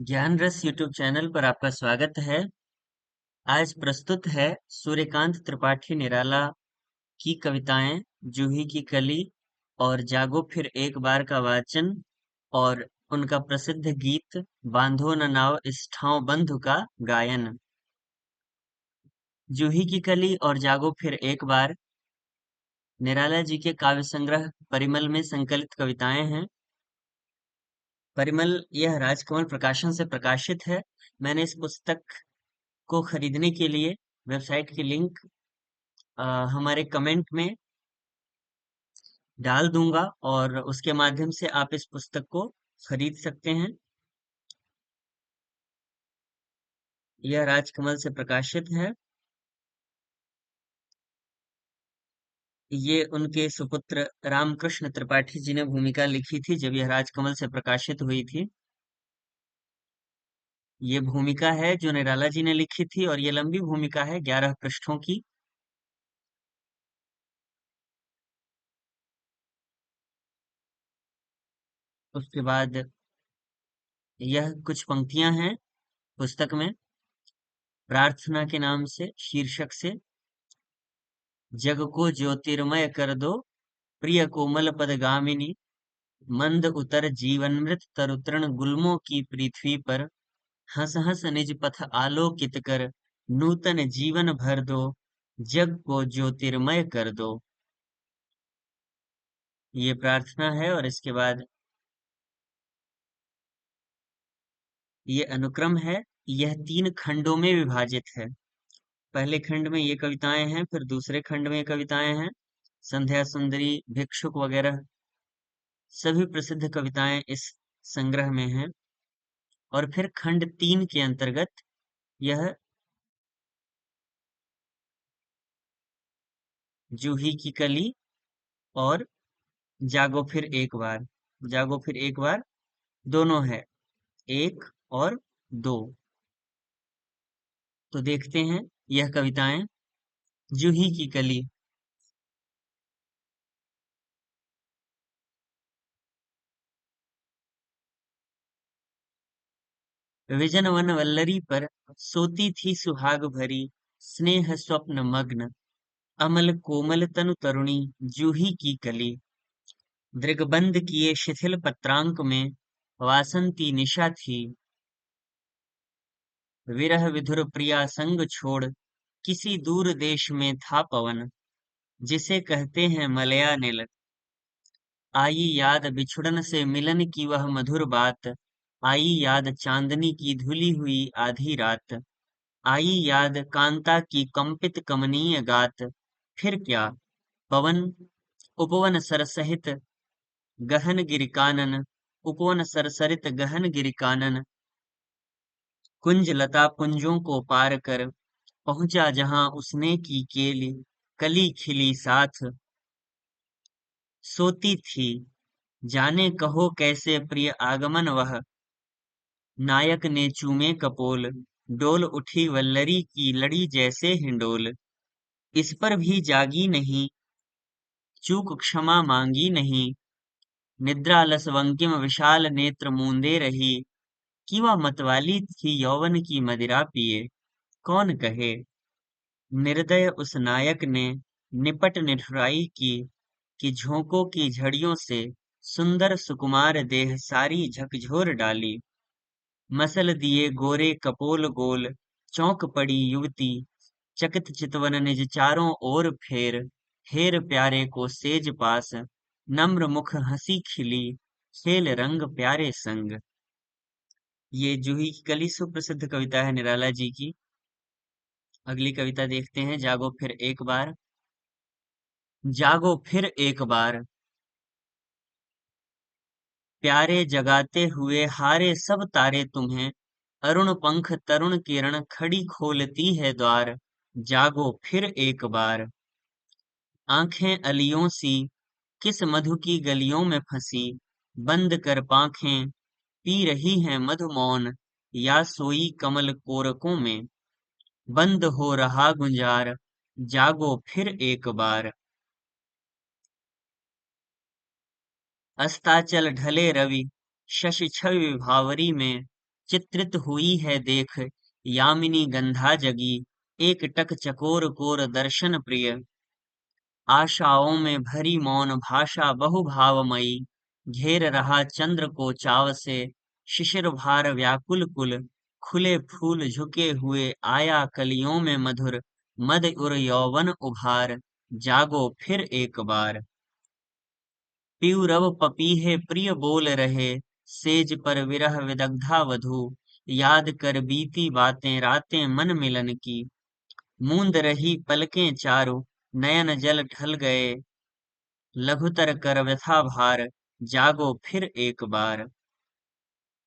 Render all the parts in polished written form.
ज्ञान रस YouTube channel पर आपका स्वागत है। आज प्रस्तुत है सूर्यकांत त्रिपाठी निराला की कविताएं जूही की कली और जागो फिर एक बार का वाचन और उनका प्रसिद्ध गीत बांधो न नाव इस ठाव बंधु का गायन। जूही की कली और जागो फिर एक बार निराला जी के काव्य संग्रह परिमल में संकलित कविताएं हैं। परिमल यह राजकमल प्रकाशन से प्रकाशित है। मैंने इस पुस्तक को खरीदने के लिए वेबसाइट की लिंक अ, हमारे कमेंट में डाल दूंगा और उसके माध्यम से आप इस पुस्तक को खरीद सकते हैं। यह राजकमल से प्रकाशित है। ये उनके सुपुत्र रामकृष्ण त्रिपाठी जी ने भूमिका लिखी थी जब यह राजकमल से प्रकाशित हुई थी। ये भूमिका है जो निराला जी ने लिखी थी और ये लंबी भूमिका है 11 पृष्ठों की। उसके बाद यह कुछ पंक्तियां हैं पुस्तक में। प्रार्थना के नाम से शीर्षक से जग को ज्योतिर्मय कर दो प्रिय कोमल पदगामिनी मंद उतर जीवनमृत तरुतृण गुल्मों की पृथ्वी पर हंस हंस निज पथ आलोकित कर नूतन जीवन भर दो जग को ज्योतिर्मय कर दो। ये प्रार्थना है और इसके बाद ये अनुक्रम है। यह 3 खंडों में विभाजित है। पहले खंड में ये कविताएं हैं, फिर दूसरे खंड में ये कविताएं हैं। संध्या सुंदरी, भिक्षुक वगैरह सभी प्रसिद्ध कविताएं इस संग्रह में हैं। और फिर खंड 3 के अंतर्गत यह जूही की कली और जागो फिर एक बार। जागो फिर एक बार दोनों है, एक और दो। तो देखते हैं यह कविताएं। जूही की कली। विजन वन वल्लरी पर सोती थी सुहाग भरी स्नेह स्वप्न मग्न अमल कोमल तनु तरुणी जूही की कली। दृगबंध किए शिथिल पत्रांक में वासंती निशा थी विरह विधुर प्रिया संग छोड़ किसी दूर देश में था पवन जिसे कहते हैं मलयानिल। आई याद बिछुड़न से मिलन की वह मधुर बात आई याद चांदनी की धुली हुई आधी रात आई याद कांता की कंपित कमनीय गात फिर क्या पवन उपवन सरसहित गहन गिरिकानन उपवन सरसरित गहन गिरिकानन कुंज लता पुंजों को पार कर पहुंचा जहां उसने की केली कली खिली साथ सोती थी जाने कहो कैसे प्रिय आगमन वह नायक ने चूमे कपोल डोल उठी वल्लरी की लड़ी जैसे हिंडोल इस पर भी जागी नहीं चूक क्षमा मांगी नहीं निद्रालस वंकिम विशाल नेत्र मूंदे रही कि वह मतवाली थी यौवन की मदिरा पिए कौन कहे निर्दय उस नायक ने निपट निठुराई की कि झोंकों की झड़ियों से सुंदर सुकुमार देह सारी झकझोर डाली मसल दिए गोरे कपोल गोल चौंक पड़ी युवती चकित चितवन निज चारों ओर फेर हेर प्यारे को सेज पास नम्र मुख हंसी खिली खेल रंग प्यारे संग। ये जूही की कली सुप्रसिद्ध कविता है निराला जी की। अगली कविता देखते हैं जागो फिर एक बार। जागो फिर एक बार प्यारे जगाते हुए हारे सब तारे तुम्हें अरुण पंख तरुण किरण खड़ी खोलती है द्वार जागो फिर एक बार आंखें अलियों सी किस मधु की गलियों में फंसी बंद कर पांखें पी रही हैं मधु मौन या सोई कमल कोरकों में बंद हो रहा गुंजार जागो फिर एक बार अस्ताचल ढले रवि शशि छवि विभावरी में चित्रित हुई है देख, यामिनी गंधा जगी, एक टक चकोर कोर दर्शन प्रिय। आशाओं में भरी मौन भाषा बहुभावमयी, घेर रहा चंद्र को चाव से, शिशिर भार व्याकुल कुल, खुले फूल झुके हुए आया कलियों में मधुर, मद उर यौवन उभार, जागो फिर एक बार। पीऊ रव पपीहे प्रिय बोल रहे, सेज पर विरह विदग्धा वधू, याद कर बीती बातें रातें मन मिलन की, मूंद रही पलकें चारों, नयन जल ढल गए, लघुतर कर व्यथा भार, जागो फिर एक बार।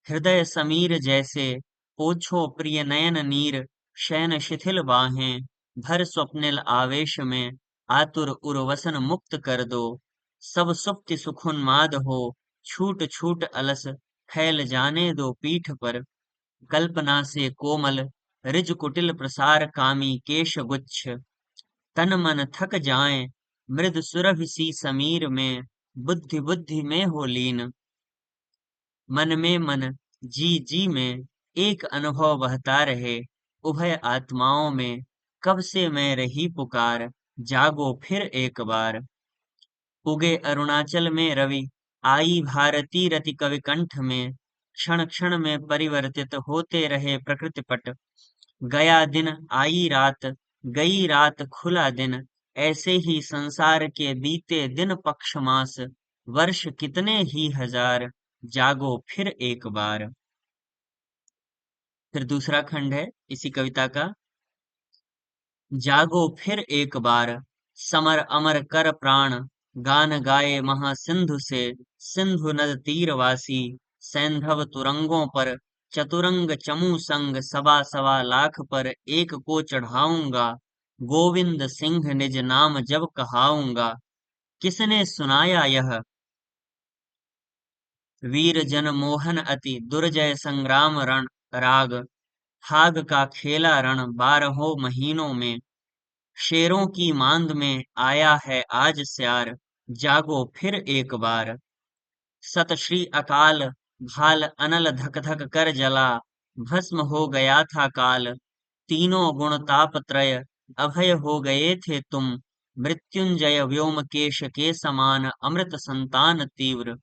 हृदय समीर जैसे पोछो प्रिय नयन नीर, शयन शिथिल बाहें, भर स्वप्निल आवेश में, आतुर उर्वसन मुक्त कर दो। सब सुप्ति सुखोन्माद हो, छूट छूट अलस, फैल जाने दो पीठ पर, कल्पना से कोमल, रिज कुटिल प्रसार कामी केश गुच्छ, तन मन थक जाएं, मृद सुरभि सी समीर में, बुद्धि बुद्धि में हो लीन, मन में मन, जी जी में, एक अनुभव बहता रहे, उभय आत्माओं में, कब से मैं रही पुकार, जागो फिर एक बार। उगे अरुणाचल में रवि, आई भारती रति कवि कंठ में, क्षण क्षण में परिवर्तित होते रहे प्रकृति पट, गया दिन आई रात, गई रात खुला दिन, ऐसे ही संसार के बीते दिन पक्ष मास, वर्ष कितने ही हजार, जागो फिर एक बार। फिर दूसरा खंड है इसी कविता का। जागो फिर एक बार, समर अमर कर प्राण, गान गाए महासिंधु से, सिंधु नद तीरवासी, सैंधव तुरंगों पर, चतुरंग चमू संग, सवा सवा लाख पर एक को चढ़ाऊंगा, गोविंद सिंह निज नाम जब कहाऊंगा। किसने सुनाया यह वीर जन मोहन अति दुर्जय संग्राम रण राग, हाग का खेला रण बारहों महीनों में, शेरों की मांद में आया है आज स्यार, जागो फिर एक बार। सत श्री अकाल, भाल अनल धक धक कर जला, भस्म हो गया था काल, तीनों गुण ताप त्रय, अभय हो गए थे तुम, मृत्युंजय व्योमकेश के समान अमृत संतान तीव्र,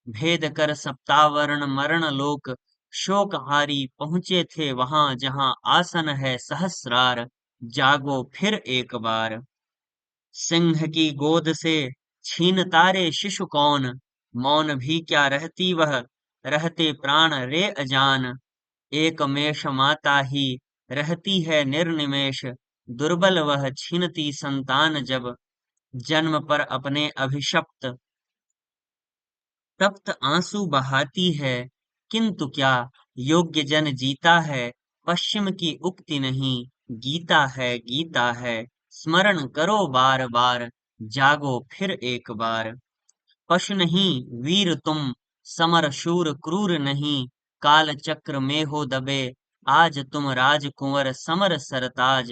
भेद कर सप्तावरण मरण लोक, शोकहारी पहुँचे थे वहां जहां आसन है सहस्रार, जागो फिर एक बार। सिंह की गोद से छीन तारे शिशु कौन, मौन भी क्या रहती वह, रहते प्राण रे अजान, एक मेष माता ही रहती है निर्निमेष, दुर्बल वह छीनती संतान जब, जन्म पर अपने अभिशप्त तप्त आंसू बहाती है, किंतु क्या योग्य जन जीता है, पश्चिम की उक्ति नहीं, गीता है गीता है, स्मरण करो बार बार, जागो फिर एक बार। पशु नहीं वीर तुम, समर शूर क्रूर नहीं, काल चक्र में हो दबे, आज तुम राजकुंवर समर सरताज,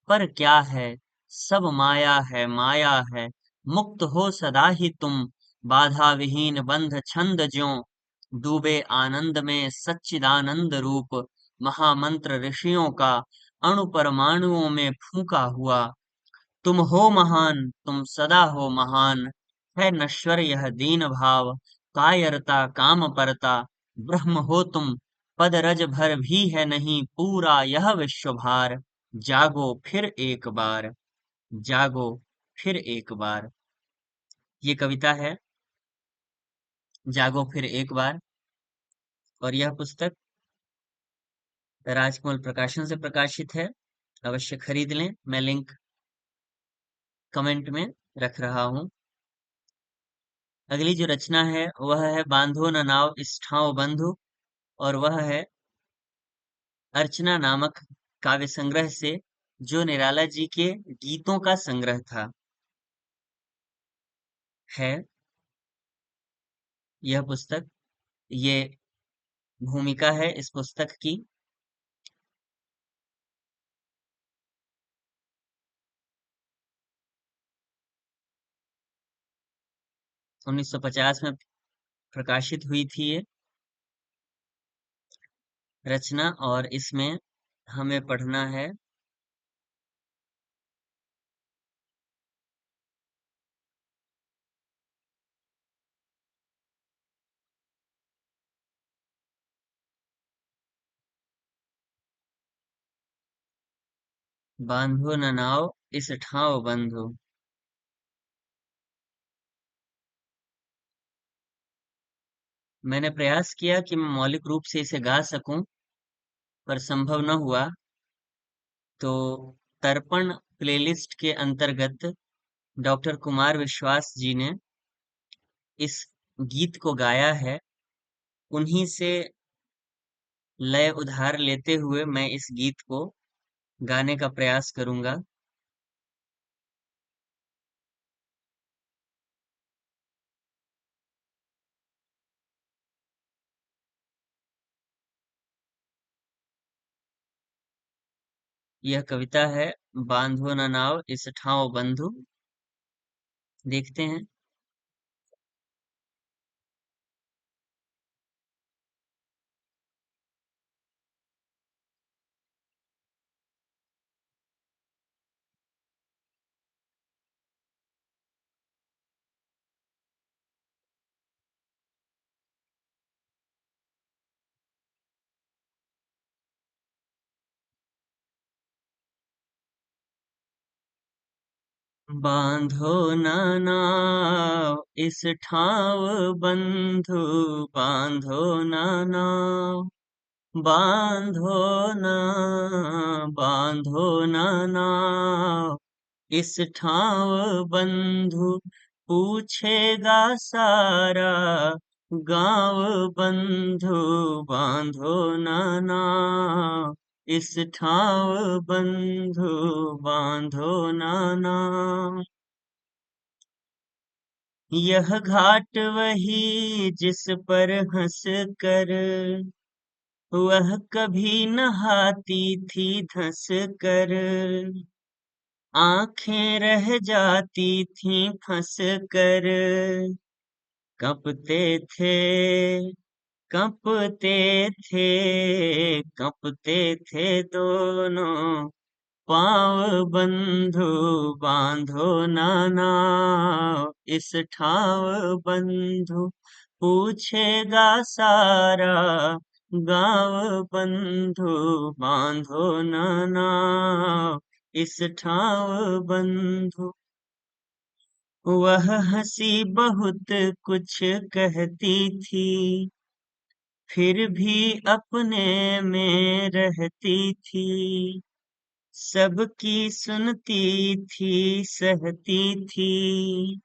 पर क्या है सब माया है, मुक्त हो सदा ही तुम, बाधा विहीन बंध छंद ज्यों, डूबे आनंद में सच्चिदानंद रूप, महामंत्र ऋषियों का, अणु परमाणुओं में फूंका हुआ, तुम हो महान तुम सदा हो महान, है नश्वर यह दीन भाव, कायरता काम परता, ब्रह्म हो तुम, पद रज भर भी है नहीं पूरा यह विश्व भार, जागो फिर एक बार, जागो फिर एक बार। ये कविता है जागो फिर एक बार, और यह पुस्तक राजकमल प्रकाशन से प्रकाशित है। अवश्य खरीद लें, मैं लिंक कमेंट में रख रहा हूँ। अगली जो रचना है वह है बांधो न नाव इस ठाव बंधु, और वह है अर्चना नामक काव्य संग्रह से, जो निराला जी के गीतों का संग्रह था। है यह पुस्तक, ये भूमिका है इस पुस्तक की। 1950 में प्रकाशित हुई थी ये। रचना, और इसमें हमें पढ़ना है बांधो न नाव इस ठाव बंधु। मैंने प्रयास किया कि मैं मौलिक रूप से इसे गा सकूं, पर संभव न हुआ। तो तर्पण प्लेलिस्ट के अंतर्गत डॉक्टर कुमार विश्वास जी ने इस गीत को गाया है। उन्हीं से लय उधार लेते हुए मैं इस गीत को गाने का प्रयास करूंगा। यह कविता है बांधो न नाव इस ठाव बंधु। देखते हैं। बांधो न नाव इस ठाव बंधु, बांधो न नाव, बांधो न, बांधो न नाव इस ठाव बंधु। पूछेगा सारा गांव बंधु, बांधो न नाव इस ठाव बंधु, बांधो न नाव। यह घाट वही जिस पर हंस कर वह कभी नहाती थी धंस कर। आंखें रह जाती थीं फंस कर। कपते थे, कपते थे, कपते थे दोनों पाँव बंधु। बांधो ना नाव इस ठाव बंधु। पूछेगा सारा गाँव बंधु, बांधो ना नाव इस ठाव बंधु। वह हंसी बहुत कुछ कहती थी, फिर भी अपने में रहती थी। सबकी सुनती थी, सहती थी,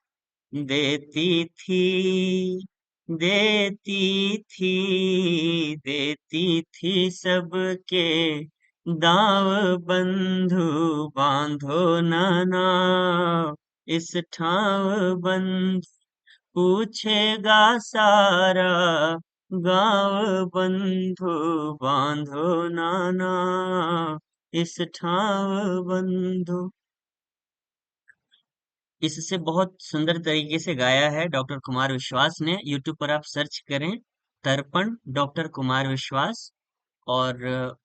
देती थी, देती थी, देती थी सबके दाव बंधु। बांधो न नाव इस ठाव बंधु। पूछेगा सारा गाँव बंधु, बांधो न नाव इस ठाव बंधु। इससे बहुत सुंदर तरीके से गाया है डॉक्टर कुमार विश्वास ने। यूट्यूब पर आप सर्च करें तर्पण डॉक्टर कुमार विश्वास, और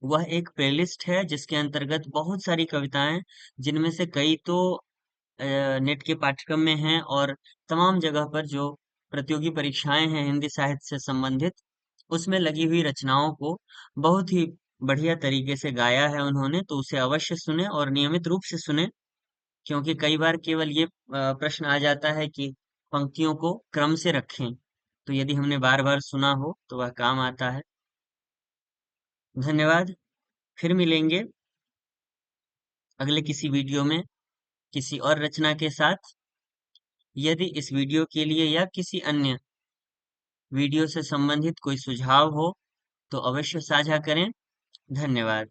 वह एक प्लेलिस्ट है जिसके अंतर्गत बहुत सारी कविताएं, जिनमें से कई तो नेट के पाठ्यक्रम में हैं, और तमाम जगह पर जो प्रतियोगी परीक्षाएं हैं हिंदी साहित्य से संबंधित, उसमें लगी हुई रचनाओं को बहुत ही बढ़िया तरीके से गाया है उन्होंने। तो उसे अवश्य सुने और नियमित रूप से सुने, क्योंकि कई बार केवल ये प्रश्न आ जाता है कि पंक्तियों को क्रम से रखें। तो यदि हमने बार बार सुना हो तो वह काम आता है। धन्यवाद। फिर मिलेंगे अगले किसी वीडियो में किसी और रचना के साथ। यदि इस वीडियो के लिए या किसी अन्य वीडियो से संबंधित कोई सुझाव हो तो अवश्य साझा करें। धन्यवाद।